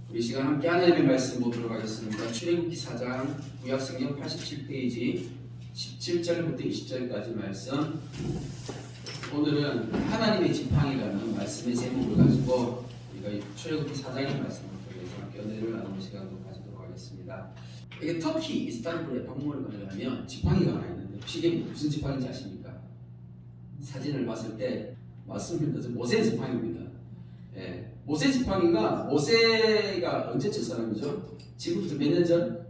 우리 시간 함께 하나님의 말씀 보도록 하겠습니다. 출애굽기 4장 구약성경 87페이지 17절부터 20절까지 말씀. 오늘은 하나님의 지팡이라는 말씀의 제목을 가지고 우리가 출애굽기 4장의 말씀을 통해서 함께 은혜를 나누는 시간도 가지도록 하겠습니다. 이게 터키 이스탄불에 방문을 가려면 지팡이가 하나 있는데 혹시 이게 무슨 지팡이인지 아십니까? 사진을 봤을 때 맞습니다. 모세 지팡이입니다. 예, 모세 지팡이가 모세가 언제쯤 사람이죠? 지금부터 몇 년 전?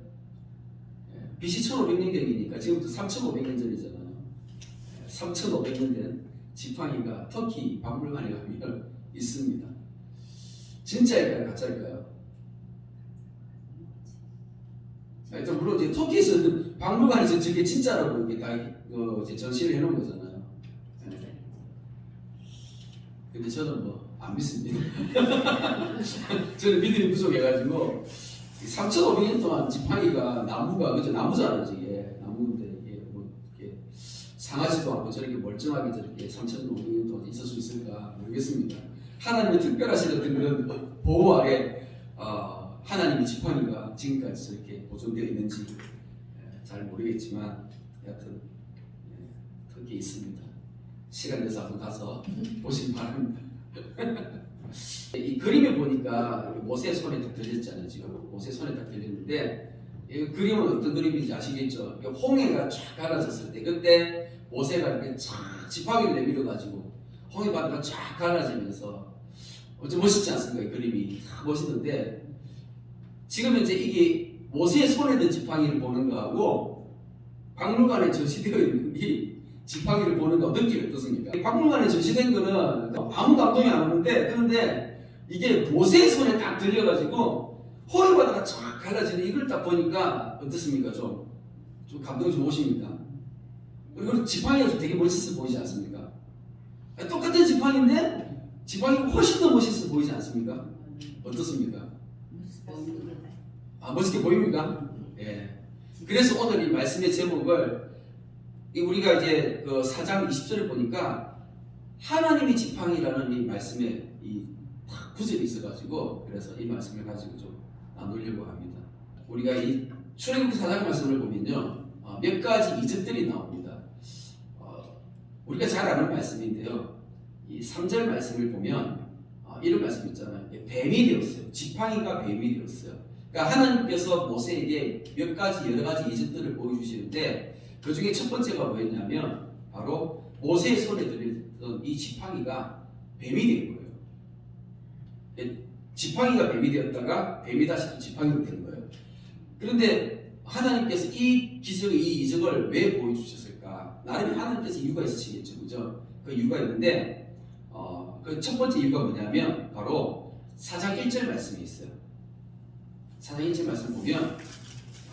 예, BC 1500년경이니까 지금부터 3500년 전이잖아요. 3500년 된 지팡이가 터키 박물관에 가면 있습니다. 진짜일까요? 가짜일까요? 일단 물론 이제 터키에서는 박물관에서 저게 진짜라고 이렇게 다 이제 전시를 해놓은 거잖아요. 예. 근데 저는 뭐 안 믿습니다. 저는 믿음이 부족해가지고 3,500년 동안 지팡이가 나무가 그죠? 나무잖아요. 이게 나무인데 이게 뭐 이렇게 상하지도 않고 저렇게 멀쩡하게 저렇게 3,500년 동안 있을 수 있을까 모르겠습니다. 하나님의 특별하신 어떤 그런 보호 아래 하나님의 지팡이가 지금까지 저렇게 보존되어 있는지 잘 모르겠지만 여하튼 그게 있습니다. 시간 내서 한번 가서 보시기 바랍니다. 이 그림에 보니까 모세 손에 딱 들렸잖아요. 지금 모세 손에 딱 들렸는데 이 그림은 어떤 그림인지 아시겠죠? 홍해가 쫙 갈라졌을 때 그때 모세가 이렇게 쫙 지팡이를 내밀어 가지고 홍해 바다가 쫙 갈라지면서 좀 멋있지 않습니까? 이 그림이 멋있는데 지금 이제 이게 모세의 손에 든 지팡이를 보는 거하고 박물관에 전시되어 있는 이 지팡이를 보는 거 느낌이 어떻습니까? 박물관에 전시된 거는 아무 감동이 안 오는데 그런데 이게 모세의 손에 딱 들려가지고 홍해 바다가 쫙 갈라지는 이걸 딱 보니까 어떻습니까? 좀 감동이 좀 오십니까? 그리고 지팡이가 좀 되게 멋있어 보이지 않습니까? 똑같은 지팡이인데 지팡이가 훨씬 더 멋있어 보이지 않습니까? 어떻습니까? 멋있게 보입니까? 예. 그래서 오늘 이 말씀의 제목을 우리가 이제 그 4장 20절을 보니까 하나님의 지팡이라는 이 말씀에 이 구절이 있어가지고 그래서 이 말씀을 가지고 좀 나누려고 합니다. 우리가 이 출애굽기 4장 말씀을 보면요 몇 가지 이적들이 나옵니다. 우리가 잘 아는 말씀인데요. 이 3절 말씀을 보면 이런 말씀 있잖아요. 뱀이 되었어요. 지팡이가 뱀이 되었어요. 그러니까 하나님께서 모세에게 몇 가지 여러 가지 이적들을 보여주시는데 그 중에 첫 번째가 뭐였냐면 바로 모세의 손에 들었던 이 지팡이가 뱀이 된 거예요. 지팡이가 뱀이 되었다가 뱀이 다시 또 지팡이로 된 거예요. 그런데 하나님께서 이 이적을 왜 보여주셨을까? 나름의 하나님께서 이유가 있으시겠죠, 그죠? 그 이유가 있는데 그 첫 번째 이유가 뭐냐면 바로 4장 1절 말씀이 있어요. 4장 1절 말씀 보면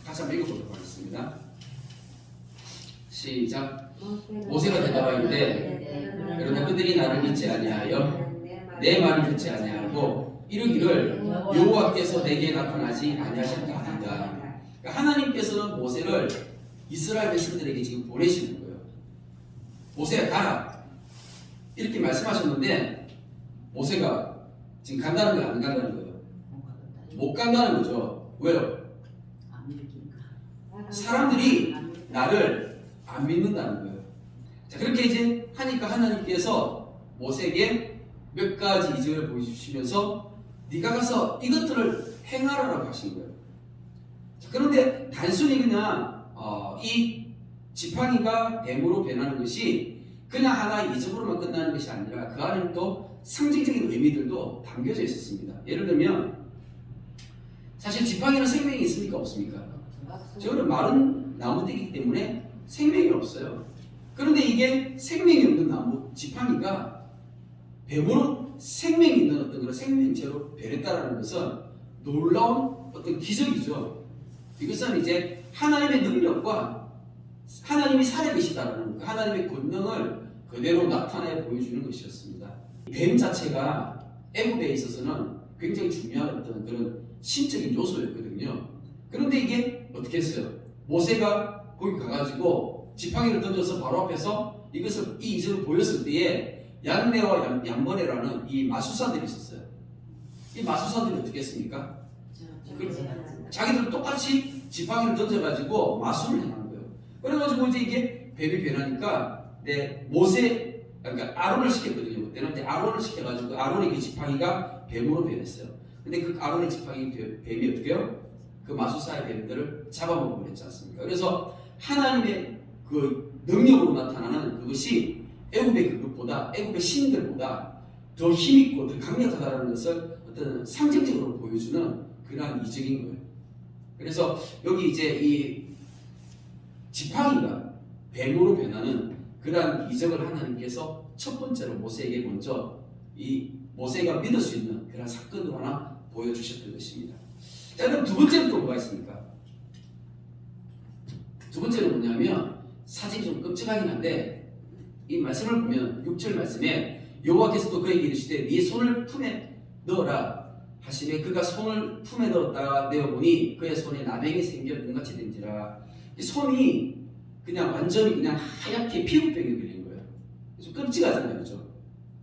같이 한번 읽어보도록 하겠습니다. 시작. 모세가 대답하였되 그러나 그들이 나를 믿지 아니하여 내 말을 듣지 아니하고 이르기를 여호와께서 내게 나타나지 아니하셨다 하니라. 그러니까 하나님께서는 모세를 이스라엘 백성들에게 지금 보내시는 거예요. 모세야 가라 이렇게 말씀하셨는데 모세가 지금 간다는 거예요? 안 간다는 거예요? 못 간다는 거죠. 왜요? 사람들이 나를 안 믿는다는 거예요. 자, 그렇게 이제 하니까 하나님께서 모세에게 몇 가지 이적을 보여주시면서 네가 가서 이것들을 행하라고 하신 거예요. 자, 그런데 단순히 그냥 이 지팡이가 뱀으로 변하는 것이 그냥 하나의 이적으로만 끝나는 것이 아니라 그 안에는 또 상징적인 의미들도 담겨져 있었습니다. 예를 들면 사실 지팡이는 생명이 있습니까? 없습니까? 저는 마른 나무들이기 때문에 생명이 없어요. 그런데 이게 생명이 없는 나무 지팡이가 뱀으로 생명이 있는 어떤 그런 생명체로 변했다라는 것은 놀라운 어떤 기적이죠. 이것은 이제 하나님의 능력과 하나님이 살아계시다라는 그 하나님의 권능을 그대로 나타내 보여주는 것이었습니다. 뱀 자체가 애국에 있어서는 굉장히 중요한 어떤 그런 신적인 요소였거든요. 그런데 이게 어떻게 했어요? 모세가 거기 가가지고 지팡이를 던져서 바로 앞에서 이 이적을 보였을 때에 양내와 양번에라는 이 마술사들이 있었어요. 이 마술사들이 어떻게 했습니까? 자기들 똑같이 지팡이를 던져가지고 마술을 행한 거예요. 그래가지고 이제 이게 뱀이 변하니까 모세, 그러니까 아론을 시켰거든요. 그때는 이제 아론을 시켜가지고 아론의 그 지팡이가 뱀으로 변했어요. 근데 그 아론의 지팡이 뱀이 어떻게 해요? 그 마술사의 뱀들을 잡아먹고 그랬지 않습니까? 그래서 하나님의 그 능력으로 나타나는 그것이 애굽의 그것보다, 애굽의 신들보다 더 힘있고 더 강력하다는 것을 어떤 상징적으로 보여주는 그러한 이적인 거예요. 그래서 여기 이제 이 지팡이가 뱀으로 변하는 그러한 이적을 하나님께서 첫 번째로 모세에게 먼저 이 모세가 믿을 수 있는 그런 사건으로 하나 보여주셨던 것입니다. 자, 그럼 두 번째는 또 뭐가 있습니까? 두 번째는 뭐냐면 사진이 좀 끔찍하긴 한데 이 말씀을 보면 6절 말씀에 여호와께서도 그에게 이르시되 네 손을 품에 넣어라 하시매 그가 손을 품에 넣었다가 내어보니 그의 손에 나병이 생겨 눈같이 된지라. 이 손이 그냥 완전히 그냥 하얗게 피부병이 걸린 거예요. 좀 끔찍하잖아요, 그죠?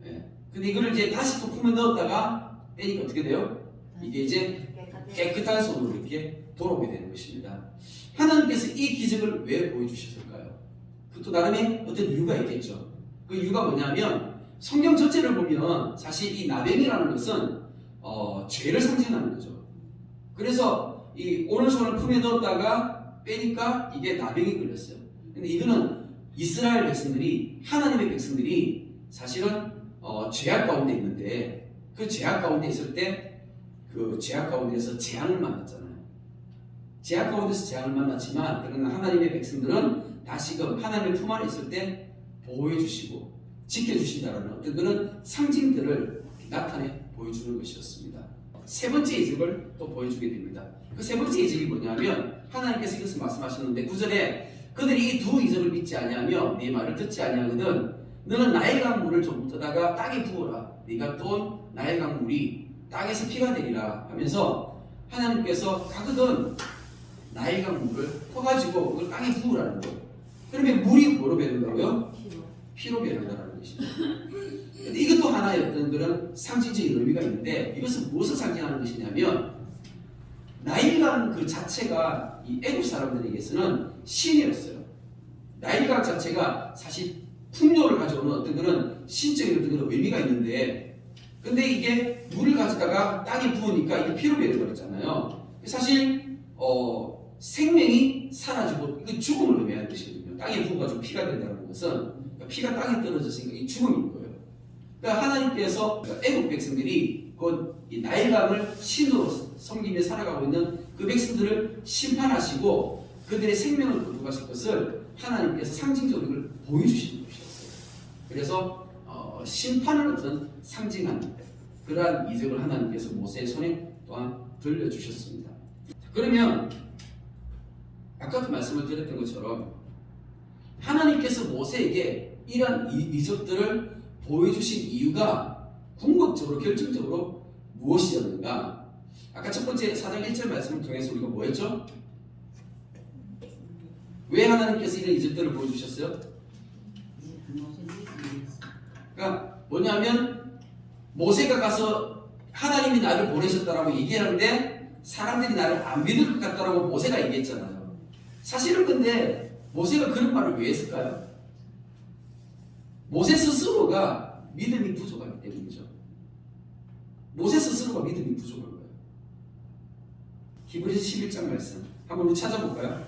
예. 근데 이거를 이제 다시 또 품에 넣었다가 빼니까 어떻게 돼요? 이게 이제 깨끗한 손으로 이렇게 돌아오게 되는 것입니다. 하나님께서 이 기적을 왜 보여주셨을까요? 그것도 나름의 어떤 이유가 있겠죠. 그 이유가 뭐냐면 성경 전체를 보면 사실 이 나병이라는 것은 죄를 상징하는 거죠. 그래서 이 오른손을 품에 넣었다가 빼니까 이게 나병이 걸렸어요. 근데 이거는 이스라엘 백성들이, 하나님의 백성들이 사실은 죄악 가운데 있는데 그 죄악 가운데 있을 때 그 죄악 가운데서 재앙을 만났잖아요. 죄악 가운데서 재앙을 만났지만 그러나 하나님의 백성들은 다시금 하나님의 품 안에 있을 때 보호해 주시고 지켜주신다는 어떤 그런 상징들을 나타내 보여주는 것이었습니다. 세 번째 이적을 또 보여주게 됩니다. 그 세 번째 이적이 뭐냐면 하나님께서 이것을 말씀하셨는데 9절에 그들이 이 두 이적을 믿지 아니하며 네 말을 듣지 아니하거든 너는 나일 강물을 좀 떠다가 땅에 부어라 네가 또 나일 강물이 땅에서 피가 되리라 하면서 하나님께서 가거든 나일 강물을 퍼가지고 그걸 땅에 부으라는 거예요. 그러면 물이 뭐로 변한다고요? 피로 변한다는 것입니다. 근데 이것도 하나의 어떤 그런 상징적인 의미가 있는데 이것은 무엇을 상징하는 것이냐면 나일강 그 자체가 이 애굽 사람들에게서는 신이었어요. 나일강 자체가 사실 풍요를 가져오는 어떤 그런 신적인 어떤 그런 의미가 있는데 근데 이게 물을 가져다가 땅에 부으니까 이게 피로 변해버렸잖아요. 사실 생명이 사라지고 이거 죽음을 의미하는 것이거든요. 땅에 부어가지고 피가 된다는 것은 그러니까 피가 땅에 떨어졌으니까 이 죽음인 거예요. 그러니까 하나님께서 애국 백성들이 이 나일강을 신으로 섬기며 살아가고 있는 그 백성들을 심판하시고 그들의 생명을 거두가실 것을 하나님께서 상징적으로 이걸 보여주시는 것이었어요. 그래서 심판을 어떤 상징하는 그러한 이적을 하나님께서 모세의 손에 또한 들려주셨습니다. 그러면 아까도 말씀을 드렸던 것처럼 하나님께서 모세에게 이러한 이적들을 보여주신 이유가 궁극적으로 결정적으로 무엇이었는가? 아까 첫 번째 4장 1절 말씀을 통해서 우리가 뭐 했죠? 왜 하나님께서 이런 이적들을 보여주셨어요? 그러니까 뭐냐면 모세가 가서 하나님이 나를 보내셨다라고 얘기하는데 사람들이 나를 안 믿을 것 같다라고 모세가 얘기했잖아요. 사실은 근데 모세가 그런 말을 왜 했을까요? 모세 스스로가 믿음이 부족하기 때문이죠. 모세 스스로가 믿음이 부족한 거예요. 히브리서 11장 말씀 한번 우리 찾아볼까요?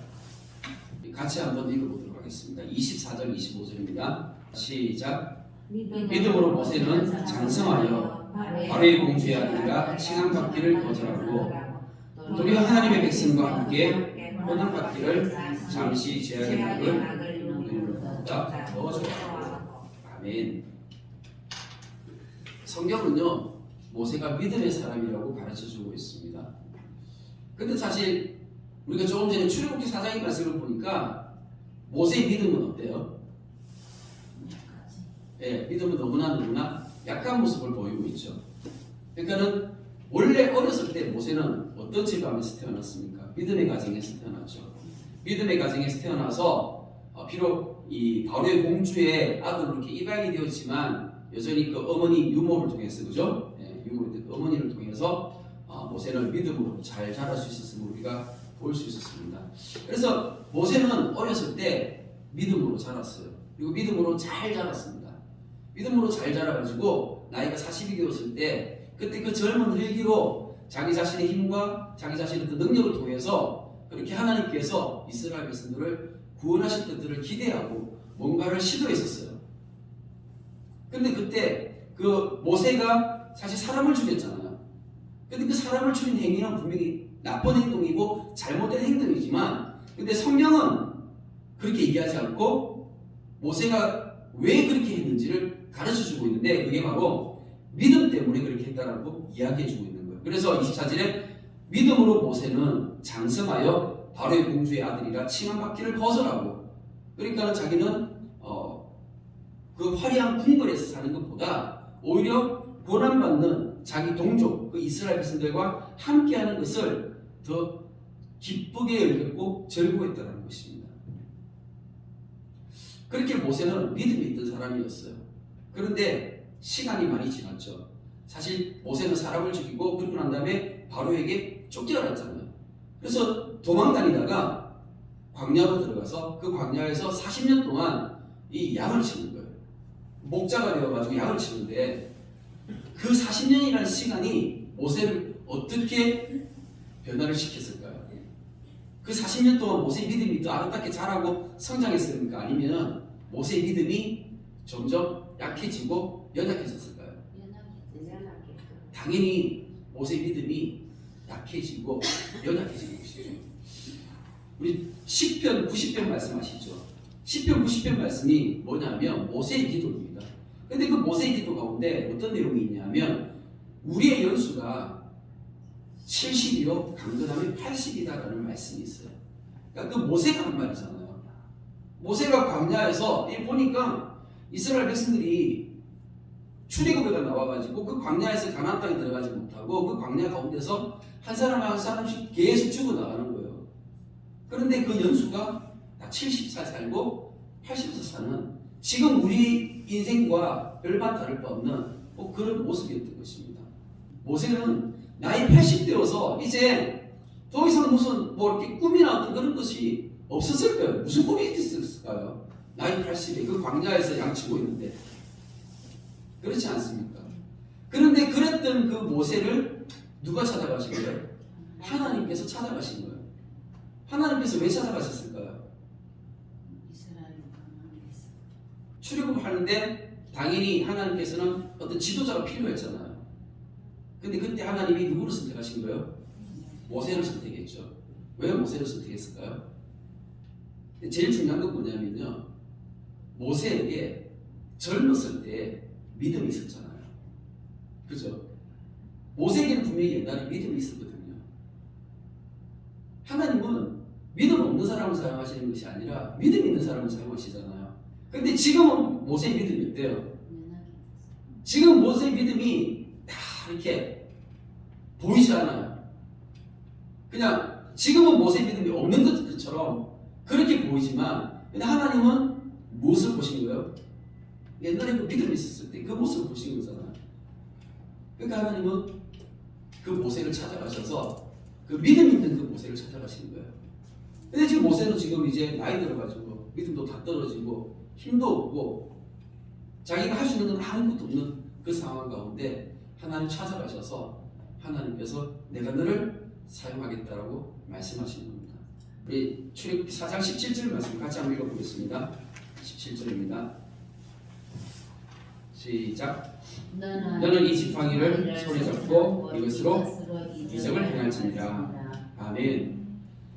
같이 한번 읽어보도록 하겠습니다. 24절 25절입니다. 시작. 믿음으로 모세는 장성하여 바로의 공주의 아들과 칭함받기를 거절하고 도리어 하나님의 백성과 함께 호당받기를 잠시 죄악의 낙을 더 좋아하고 아멘. 성경은요 모세가 믿음의 사람이라고 가르쳐주고 있습니다. 근데 사실 우리가 조금 전에 출애굽기 4장의 말씀을 보니까 모세의 믿음은 어때요? 예, 믿음은 너무나 약한 모습을 보이고 있죠. 그러니까는 원래 어렸을 때 모세는 어떤 집안에서 태어났습니까? 믿음의 가정에서 태어났죠. 믿음의 가정에서 태어나서 비록 이 바로의 공주의 아들로 이렇게 입양이 되었지만 여전히 그 어머니 유모를 통해서 그죠? 예, 유모 그 어머니를 통해서 모세는 믿음으로 잘 자랄 수 있었음을 우리가 볼 수 있었습니다. 그래서 모세는 어렸을 때 믿음으로 자랐어요. 그리고 믿음으로 잘 자랐습니다. 믿음으로 잘 자라가지고 나이가 40이 되었을 때 그때 그 젊은 혈기로 자기 자신의 힘과 자기 자신의 그 능력을 통해서 그렇게 하나님께서 이스라엘 백성들을 구원하실 것들을 기대하고 뭔가를 시도했었어요. 근데 그때 그 모세가 사실 사람을 죽였잖아요. 근데 그 사람을 죽인 행위는 분명히 나쁜 행동이고 잘못된 행동이지만 근데 성경은 그렇게 얘기하지 않고 모세가 왜 그렇게 했는지를 가르쳐주고 있는데 그게 바로 믿음 때문에 그렇게 했다라고 이야기해주고 있는 거예요. 그래서 24절에 믿음으로 모세는 장성하여 바로의 공주의 아들이라 칭함받기를 거절하고 그러니까 자기는 그 화려한 궁궐에서 사는 것보다 오히려 고난받는 자기 동족 그 이스라엘 백성들과 함께하는 것을 더 기쁘게 여겼고 즐거워했다는 것입니다. 그렇게 모세는 믿음이 있던 사람이었어요. 그런데 시간이 많이 지났죠. 사실 모세는 사람을 죽이고 그러고 난 다음에 바로에게 쫓겨났잖아요. 그래서 도망다니다가 광야로 들어가서 그 광야에서 40년 동안 이 양을 치는 거예요. 목자가 되어가지고 양을 치는데 그 40년이라는 시간이 모세를 어떻게 변화를 시켰을까요? 그 40년 동안 모세의 믿음이 더 아름답게 자라고 성장했습니까? 아니면 모세의 믿음이 점점 약해지고 연약해졌을까요? 당연히 모세의 믿음이 약해지고 연약해지는 것이죠. 우리 시편 90편 말씀하시죠. 시편 90편 말씀이 뭐냐면 모세의 기도입니다. 근데 그 모세의 기도 가운데 어떤 내용이 있냐면 우리의 연수가 70이요 강건하면 80이다라는 말씀이 있어요. 그러니까 그 모세가 한 말이잖아요. 모세가 광야에서 보니까 이스라엘 백성들이 출애굽에가 나와가지고 그 광야에서 가나안 땅에 들어가지 못하고 그 광야 가운데서 한 사람 한 사람씩 계속 죽어나가는 거예요. 그런데 그 연수가 다 70살 살고 80살 사는 지금 우리 인생과 별반 다를 바 없는 그런 모습이었던 것입니다. 모세는 나이 80되어서 이제 더 이상 무슨 이렇게 꿈이나 어떤 그런 것이 없었을 거예요. 무슨 꿈이 있었을까요? 나이 80에 그 광야에서 양치고 있는데 그렇지 않습니까? 그런데 그랬던 그 모세를 누가 찾아가신 거예요? 하나님께서 찾아가신 거예요. 하나님께서 왜 찾아가셨을까요? 출애굽을 하는데 당연히 하나님께서는 어떤 지도자가 필요했잖아요. 근데 그때 하나님이 누구를 선택하신 거예요? 모세를 선택했죠. 왜 모세를 선택했을까요? 제일 중요한 건 뭐냐면요. 모세에게 젊었을 때 믿음이 있었잖아요. 그죠? 모세에게는 분명히 옛날에 믿음이 있었거든요. 하나님은 믿음 없는 사람을 사용하시는 것이 아니라 믿음 있는 사람을 사용하시잖아요. 근데 지금은 모세의 믿음이 어때요? 지금 모세의 믿음이 다 이렇게 보이지 않아요. 그냥 지금은 모세의 믿음이 없는 것처럼 그렇게 보이지만 하나님은 무엇을 보신 거예요? 옛날에 그 믿음이 있었을 때 그 모습을 보신 거잖아요. 그러니까 하나님은 그 모세를 찾아가셔서 그 믿음 있는 그 모세를 찾아가시는 거예요. 근데 지금 모세는 지금 이제 나이 들어가지고 믿음도 다 떨어지고 힘도 없고 자기가 할 수 있는 건 아무것도 없는 그 상황 가운데 하나님 찾아가셔서 하나님께서 내가 너를 사용하겠다라고 말씀하시는 겁니다. 우리 출애굽기 4장 17절 말씀 같이 한번 읽어보겠습니다. 17절입니다. 시작. 너는 이 지팡이를 손에 잡고 이것으로 이적을 행할지니라. 아멘.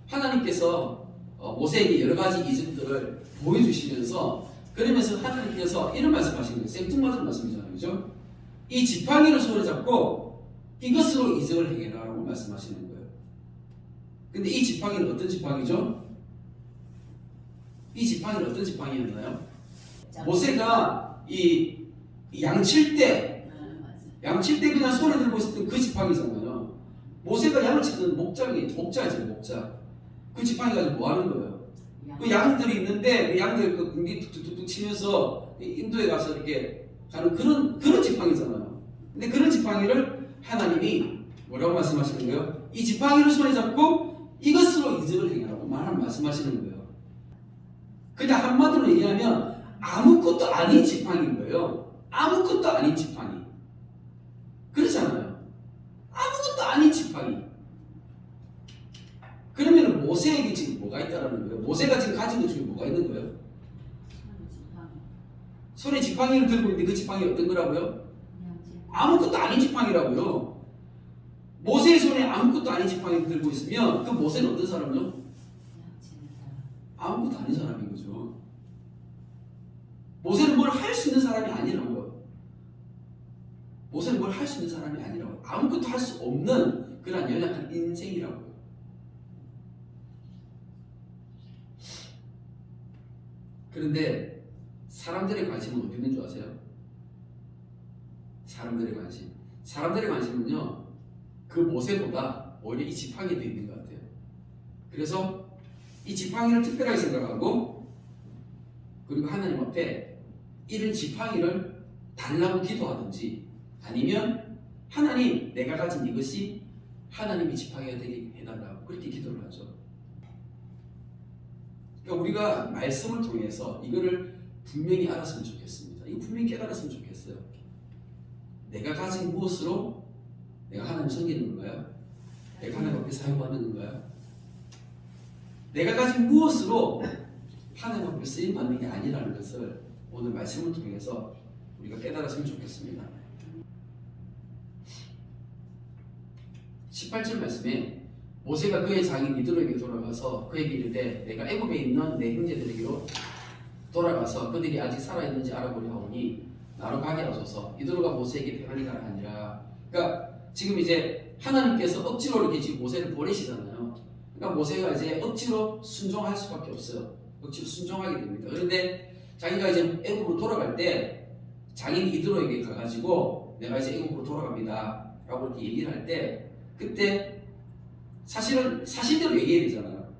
하나님께서 모세에게 여러 가지 이적들을 보여주시면서 그러면서 하나님께서 이런 말씀하신 거예요. 생뚱맞은 말씀이잖아요. 그죠? 이 지팡이를 손에 잡고 이것으로 이적을 행해라 라고 말씀하시는 거예요. 근데 이 지팡이는 어떤 지팡이죠? 이 지팡이는 어떤 지팡이였나요? 모세가 이 양칠 때 그냥 손에 들고 있었던 그 지팡이잖아요. 모세가 양을 치던 목자지 목자. 그 지팡이 가지고 뭐 하는 거예요? 그 양들이 있는데 그 양들 그 궁디 툭툭툭 치면서 인도에 가서 이렇게 가는 그런 지팡이잖아요. 근데 그런 지팡이를 하나님이 뭐라고 말씀하시는 거예요? 이 지팡이를 손에 잡고 이것으로 이적을 행하라고 말씀하시는 거예요. 그냥 한마디로 얘기하면 아무것도 아닌 지팡이인 거예요. 아무것도 아닌 지팡이. 그렇잖아요. 아무것도 아닌 지팡이. 그러면 모세에게 지금 뭐가 있다라는 거예요? 모세가 지금 가진 것 중에 뭐가 있는 거예요? 손에 지팡이를 들고 있는데 그 지팡이 어떤 거라고요? 아무것도 아닌 지팡이라고요. 모세의 손에 아무것도 아닌 지팡이를 들고 있으면 그 모세는 어떤 사람이요? 아무것도 아닌 사람인 거죠. 모세는 뭘 할 수 있는 사람이 아니라고요. 모세는 뭘 할 수 있는 사람이 아니라고요. 아무것도 할 수 없는 그런 연약한 인생이라고요. 그런데 사람들의 관심은 어디 있는 줄 아세요? 사람들의 관심. 사람들의 관심은요, 그 모세보다 오히려 이 지팡이에 더 있는 것 같아요. 그래서 이 지팡이를 특별하게 생각하고, 그리고 하나님 앞에 이런 지팡이를 달라고 기도하든지, 아니면 하나님, 내가 가진 이것이 하나님의 지팡이가 되게 해달라고 그렇게 기도를 하죠. 그러니까 우리가 말씀을 통해서 이거를 분명히 알았으면 좋겠습니다. 이거 분명히 깨달았으면 좋겠어요. 내가 가진 무엇으로 내가 하나님 섬기는 건가요? 내가 하나님 앞에 사용받는 건가요? 내가 가진 무엇으로 하나님 앞에 쓰임받는 게 아니라는 것을 오늘 말씀을 통해서 우리가 깨달았으면 좋겠습니다. 18절 말씀에 모세가 그의 장인 이드로에게 돌아가서 그에게 이르되 내가 애굽에 있는 내 형제들에게로 돌아가서 그들이 아직 살아있는지 알아보려 하오니 나로 가게 하소서. 이드로가 모세에게 평안히 가라 하니라. 그러니까 지금 이제 하나님께서 억지로 이렇게 지금 모세를 보내시잖아요. 그러니까 모세가 이제 억지로 순종할 수밖에 없어요. 억지로 순종하게 됩니다. 그런데 자기가 이제 애굽으로 돌아갈 때 장인 이드로에게 가가지고 내가 이제 애굽으로 돌아갑니다 라고 이렇게 얘기를 할 때 그때 사실은 사실대로 얘기해야 되잖아요.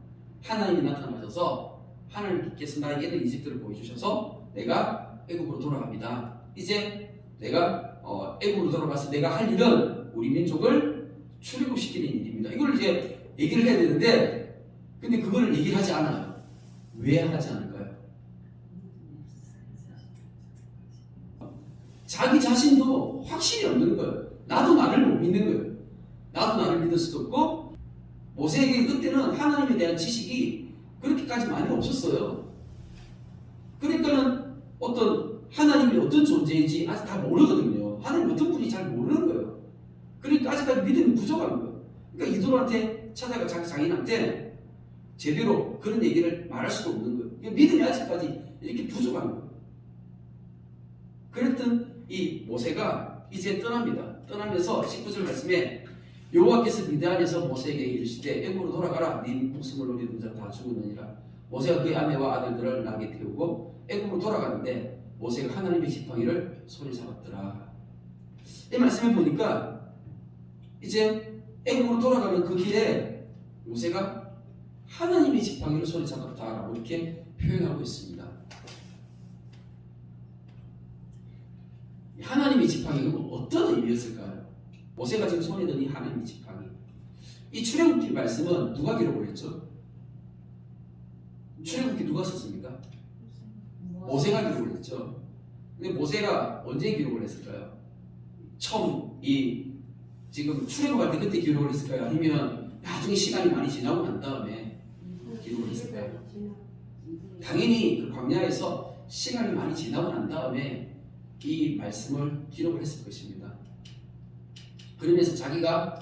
하나님이 나타나셔서 하나님께서 나에게는 이집트를 보여주셔서 내가 애굽으로 돌아갑니다. 이제 내가 애굽으로 돌아가서 내가 할 일은 우리 민족을 출애굽시키는 일입니다. 이걸 이제 얘기를 해야 되는데 근데 그걸 얘기를 하지 않아요. 왜 하지 않을까요? 자기 자신도 확신이 없는 거예요. 나도 나를 못 믿는 거예요. 나도 나를 믿을 수도 없고 모세에게 그때는 하나님에 대한 지식이 그렇게까지 많이 없었어요. 그러니까는 어떤 하나님이 어떤 존재인지 아직 다 모르거든요. 하나님 어떤 분인지 잘 모르는 거예요. 그러니까 아직까지 믿음이 부족한 거예요. 그러니까 이도로한테 찾아가 자기 장인한테 제대로 그런 얘기를 말할 수도 없는 거예요. 그러니까 믿음이 아직까지 이렇게 부족한 거예요. 그랬던 이 모세가 이제 떠납니다. 떠나면서 19절 말씀에 여호와께서 미디안에서 모세에게 이르시되 애굽으로 돌아가라. 네 목숨을 노리는 자 다 죽었느니라. 모세가 그의 아내와 아들들을 나귀에 태우고 애굽으로 돌아가는데 모세가 하나님의 지팡이를 손에 잡았더라. 이 말씀을 보니까 이제 애굽으로 돌아가는 그 길에 모세가 하나님의 지팡이를 손에 잡았다라고 이렇게 표현하고 있습니다. 하나님의 지팡이가 어떤 의미였을까요? 모세가 지금 손에 든 이 하나님의 지팡이. 이 출애굽기 말씀은 누가 기록을 했죠? 출애굽기 누가 썼습니까? 모세가 기록을 했죠. 근데 모세가 언제 기록을 했을까요? 처음 지금 출애굽할 때 그때 기록을 했을까요? 아니면 나중에 시간이 많이 지나고 난 다음에 기록을 했을까요? 당연히 그 광야에서 시간이 많이 지나고 난 다음에 이 말씀을 기록을 했을 것입니다. 그러면서 자기가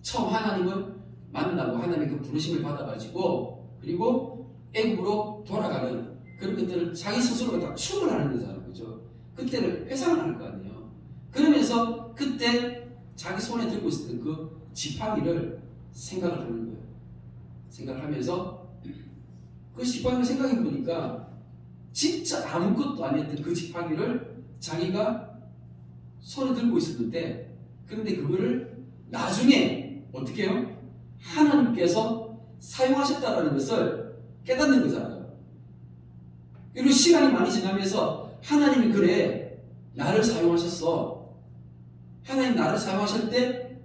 처음 하나님을 만나고 하나님의 그 부르심을 받아가지고 그리고 애굽으로 돌아가는 그런 것들을 자기 스스로가 다 추구를 하는 거잖아요. 그죠? 그때를 회상을 할 거 아니에요. 그러면서 그때 자기 손에 들고 있었던 그 지팡이를 생각을 하는 거예요. 생각을 하면서 그 지팡이를 생각해 보니까 진짜 아무것도 아니었던 그 지팡이를 자기가 손에 들고 있었는데 그런데 그거를 나중에 어떻게 해요? 하나님께서 사용하셨다는 것을 깨닫는 거잖아요. 그리고 시간이 많이 지나면서 하나님이 그래 나를 사용하셨어. 하나님 나를 사용하실 때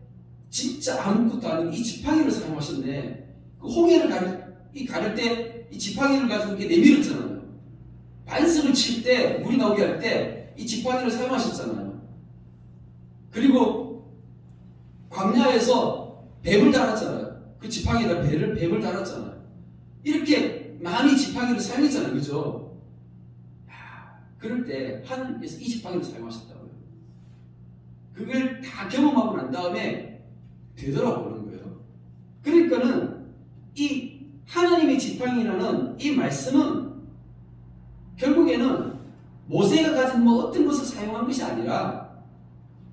진짜 아무것도 아닌 이 지팡이를 사용하셨네. 그 홍해를 가를 때 이 지팡이를 가지고 이렇게 내밀었잖아요. 반석을 칠 때, 물이 나오게 할 때 이 지팡이를 사용하셨잖아요. 그리고 광야에서 뱀을 달았잖아요. 그 지팡이에다 뱀을 달았잖아요. 이렇게 많이 지팡이를 사용했잖아요. 그죠? 그럴 때 하나님께서 이 지팡이를 사용하셨다고요. 그걸 다 경험하고 난 다음에 되돌아보는 거예요. 그러니까는 이 하나님의 지팡이라는 이 말씀은 결국에는 모세가 가진 뭐 어떤 것을 사용한 것이 아니라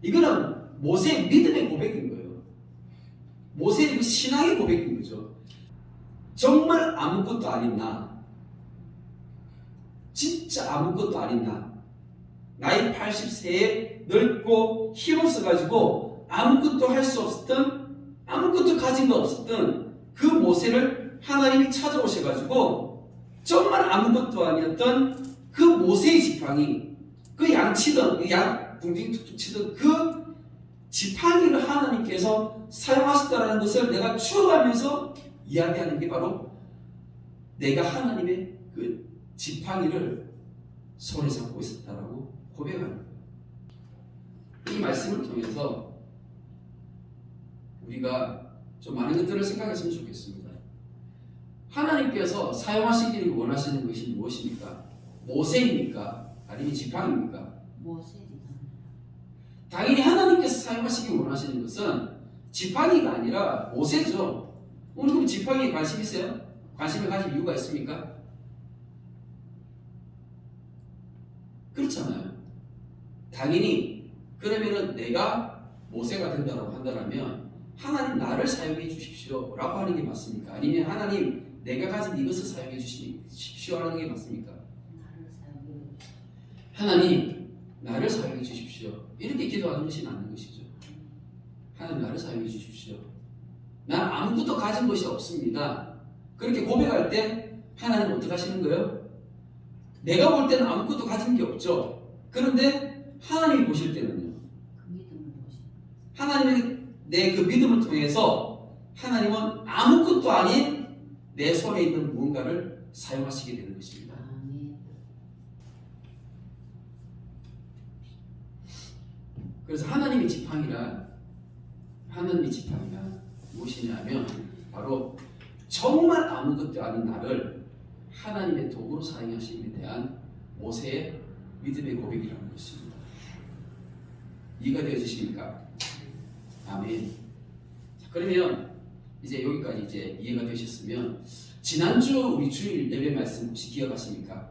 이거는 모세의 믿음의 고백인 거예요. 모세의 그 신앙의 고백인 거죠. 정말 아무것도 아닌 나, 진짜 아무것도 아닌 나, 나이 80세에 늙고 힘없어가지고 아무것도 할 수 없었던, 아무것도 가진 거 없었던 그 모세를 하나님이 찾아오셔가지고 정말 아무것도 아니었던 그 모세의 지팡이, 그 양 치던, 그 양 붕딩 툭툭 치던 그 지팡이를 하나님께서 사용하셨다는 것을 내가 추억하면서 이야기하는 게 바로 내가 하나님의 그 지팡이를 손에 잡고 있었다라고 고백하는 거예요. 이 말씀을 통해서 우리가 좀 많은 것들을 생각했으면 좋겠습니다. 하나님께서 사용하시기를 원하시는 것이 무엇입니까? 모세입니까? 아니면 지팡이입니까? 모세입니다. 당연히 하나님께서 사용하시기 원하시는 것은 지팡이가 아니라 모세죠. 오늘 그럼 지팡이에 관심 있어요? 관심을 가질 이유가 있습니까? 그렇잖아요. 당연히 그러면은 내가 모세가 된다고 한다면 하나님 나를 사용해 주십시오 라고 하는 게 맞습니까? 아니면 하나님 내가 가진 이것을 사용해 주십시오 하는 게 맞습니까? 하나님 나를 사용해 주십시오 이렇게 기도하는 것이 맞는 것이죠. 하나님 나를 사용해 주십시오. 난 아무것도 가진 것이 없습니다. 그렇게 고백할 때 하나님 어떻게 하시는 거예요? 내가 볼 때는 아무것도 가진 게 없죠. 그런데 하나님이 보실 때는요, 하나님의 내 그 믿음을 통해서 하나님은 아무것도 아닌 내 손에 있는 무언가를 사용하시게 되는 것입니다. 그래서 하나님의 지팡이란 무엇이냐면 바로 정말 아무것도 아닌 나를 하나님의 도구로 사용하심에 대한 모세의 믿음의 고백이라는 것입니다. 이해가 되어지십니까? 아멘. 자, 그러면 이제 여기까지 이제 이해가 되셨으면 지난주 우리 주일 예배 말씀 혹시 기억하십니까?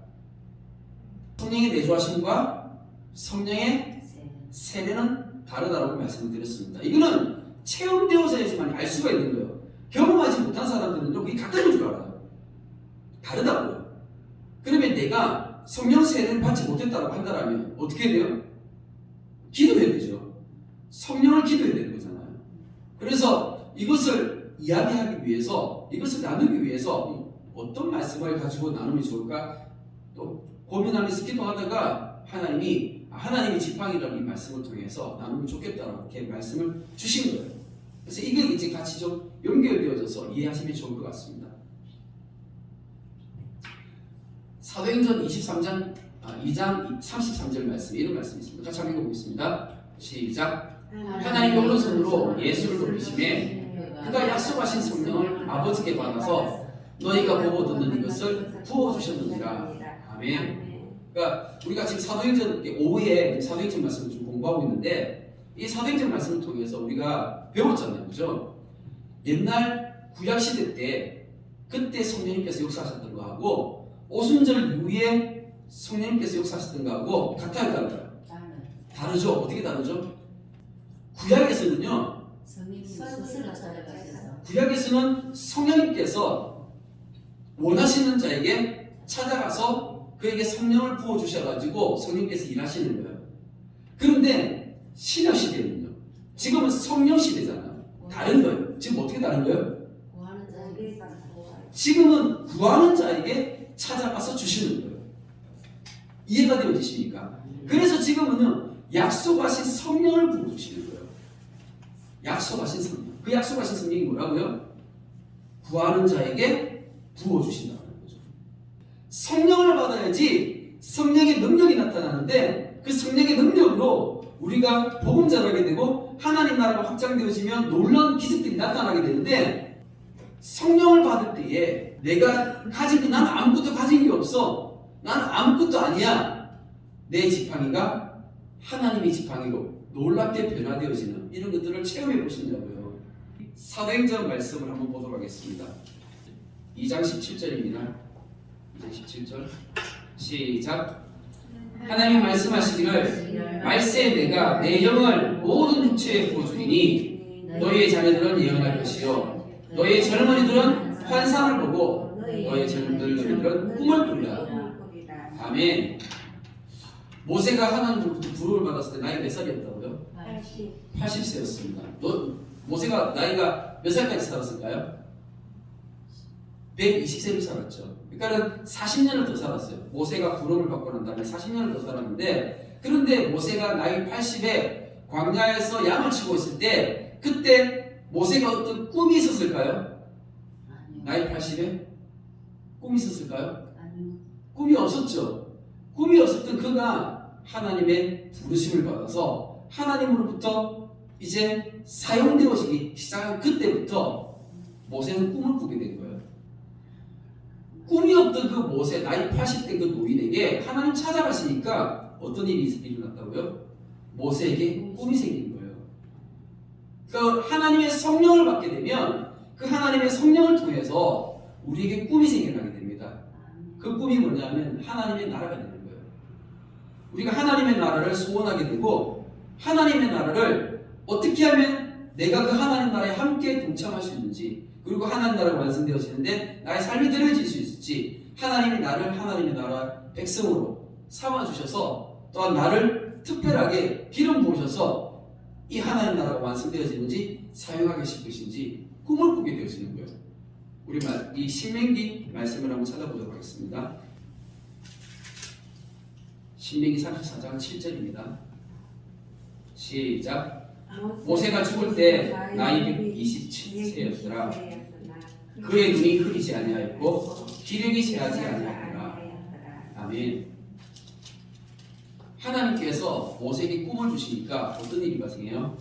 성령의 내주하심과 성령의 세례는 다르다고 말씀을 드렸습니다. 이거는 체험되어져야지만 알 수가 있는 거예요. 경험하지 못한 사람들은 이게 같은 줄 알아요. 다르다고요. 그러면 내가 성령 세례를 받지 못했다고 한다면 어떻게 돼요? 기도해야 되죠. 성령을 기도해야 되는 거잖아요. 그래서 이것을 이야기하기 위해서, 이것을 나누기 위해서 어떤 말씀을 가지고 나누면 좋을까 또 고민하면서 기도하다가 하나님이 지팡이라는 이 말씀을 통해서 나누면 좋겠다라고 이렇게 말씀을 주신 거예요. 그래서 이게 이제 같이 좀 연결되어져서 이해하시면 좋을 것 같습니다. 사도행전 2장 33절 말씀, 이런 말씀이 있습니다. 같이 한번 읽어보겠습니다. 시작. 하나님의 오른손으로 예수를 높이시매 그가 약속하신 성령을 아버지께 받아서 너희가 보고 듣는 이것을 부어주셨느니라. 아멘. 그러니까 우리가 지금 사도행전 오후에 사도행전 말씀을 좀 공부하고 있는데 이 사도행전 말씀을 통해서 우리가 배웠잖아요. 그죠? 옛날 구약시대 때 그때 성령님께서 역사하셨던 거하고 오순절 이후에 성령님께서 역사하셨던 거하고 같아요, 달라요? 다르죠? 어떻게 다르죠? 구약에서는요, 구약에서는 성령님께서 원하시는 자에게 찾아가서 그에게 성령을 부어주셔가지고 성령께서 일하시는 거예요. 그런데 신약시대는요, 지금은 성령시대잖아요. 다른 거예요. 지금 어떻게 다른 거예요? 지금은 구하는 자에게 찾아가서 주시는 거예요. 이해가 되어지십니까? 그래서 지금은요, 약속하신 성령을 부어주시는 거예요. 약속하신 성령. 그 약속하신 성령이 뭐라고요? 구하는 자에게 부어주신다는 거죠. 성령을 받아야지 성령의 능력이 나타나는데 그 성령의 능력으로 우리가 복음 전하게 되고 하나님 나라가 확장되어지면 놀라운 기적들이 나타나게 되는데 성령을 받을 때에 내가 난 아무것도 가진 게 없어. 나는 아무것도 아니야. 내 지팡이가 하나님의 지팡이로 놀랍게 변화되어지는 이런 것들을 체험해 보신다고요. 사도행전 말씀을 한번 보도록 하겠습니다. 2장 17절입니다. 2장 17절 시작. 하나님이 말씀하시기를 말세에 내가 내 영을 모든 육체에 부어주리니 너희의 자녀들은 예언할 것이요 너희의 젊은이들은 환상을 보고 너희의 젊은이들은 꿈을 꾸리라. 아멘. 모세가 하나님으로부터 부름을 받았을 때 나이 몇 살이었다고요? 80세였습니다. 모세가 나이가 몇 살까지 살았을까요? 120세를 살았죠. 그러니까 40년을 더 살았어요. 모세가 부름을 받고 난 다음에 40년을 더 살았는데 그런데 모세가 나이 80에 광야에서 양을 치고 있을 때 그때 모세가 어떤 꿈이 있었을까요? 나이 80에? 꿈이 있었을까요? 꿈이 없었죠. 꿈이 없었던 그가 하나님의 부르심을 받아서 하나님으로부터 이제 사용되어지기 시작한 그때부터 모세는 꿈을 꾸게 된 거예요. 꿈이 없던 그 모세, 나이 80대 그 노인에게 하나님 찾아가시니까 어떤 일이 일어났다고요? 모세에게 꿈이 생긴 거예요. 그 하나님의 성령을 받게 되면 그 하나님의 성령을 통해서 우리에게 꿈이 생겨나게 됩니다. 그 꿈이 뭐냐면 하나님의 나라가 되는 거예요. 우리가 하나님의 나라를 소원하게 되고 하나님의 나라를 어떻게 하면 내가 그 하나님 나라에 함께 동참할 수 있는지 그리고 하나님 나라가 완성되어지는데 나의 삶이 드려질 수 있을지 하나님이 나를 하나님의 나라 백성으로 삼아주셔서 또한 나를 특별하게 기름 부으셔서 이 하나님 나라가 완성되어지는지 사용하게 하실 것인지 꿈을 꾸게 되어지는 거예요. 우리 이 신명기 말씀을 한번 찾아보도록 하겠습니다. 신명기 34장 7절입니다. 시작. 모세가 죽을 때 나이 127세였더라. 그의 눈이 흐리지 아니하였고 기력이 쇠하지 아니하였더라. 아멘. 하나님께서 모세에게 꿈을 주시니까 어떤 일이 발생해요?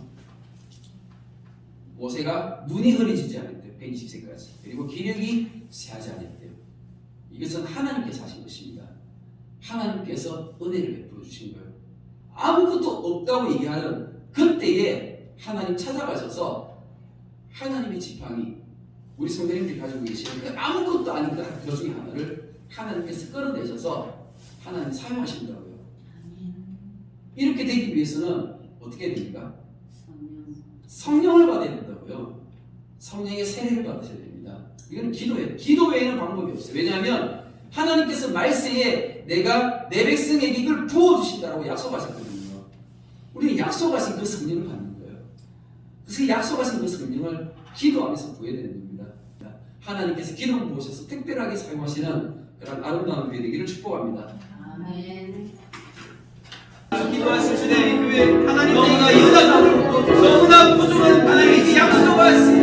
모세가 눈이 흐리지지 않았대요. 120세까지. 그리고 기력이 쇠하지 않았대요. 이것은 하나님께서 하신 것입니다. 하나님께서 은혜를 베풀어 주신 거예요. 아무것도 없다고 얘기하는 그때에 하나님 찾아가셔서 하나님의 지팡이, 우리 성도님들이 가지고 계시는 그 아무것도 아닌 그 중에 하나를 하나님께서 끌어내셔서 하나님 사용하신다고요. 이렇게 되기 위해서는 어떻게 됩니까? 성령을 받아야 된다고요. 성령의 세례를 받으셔야 됩니다. 이거는 기도예요. 기도 외에는 방법이 없어요. 왜냐하면 하나님께서 말세에 내가 내 백성에게 이걸 부어주신다고 약속하셨거든요. 우리는 약속하신 그 성령을 받는 거예요. 그래서 약속하신 그 성령을 기도하면서 구해야 되는 겁니다. 하나님께서 기름 부으셔서 특별하게 사용하시는 그런 아름다운 교회 되기를 축복합니다. 아멘. 기도하실 때 그 하나님 너무나 이러다 너무나 부족한 하나님의 약속하신